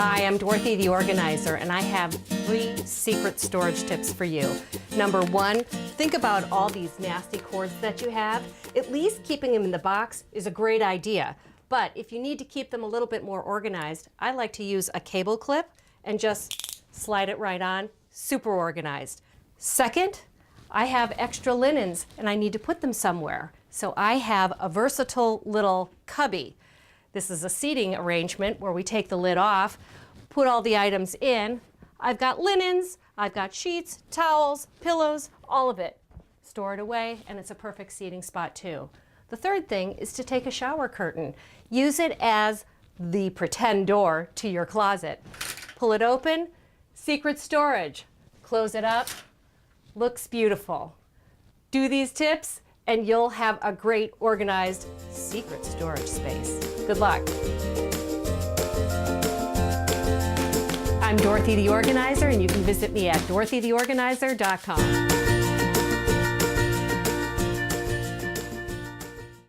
Hi, I'm Dorothy the Organizer, and I have 3 secret storage tips for you. Number 1, think about all these nasty cords that you have. At least keeping them in the box is a great idea. But if you need to keep them a little bit more organized, I like to use a cable clip and just slide it right on. Super organized. Second, I have extra linens and I need to put them somewhere. So I have a versatile little cubby. This is a seating arrangement where we take the lid off, put all the items in. I've got linens, I've got sheets, towels, pillows, all of it. Store it away, and it's a perfect seating spot too. The third thing is to take a shower curtain. Use it as the pretend door to your closet. Pull it open, secret storage. Close it up, looks beautiful. Do these tips, and you'll have a great organized secret storage space. Good luck. I'm Dorothy the Organizer, and you can visit me at dorothytheorganizer.com.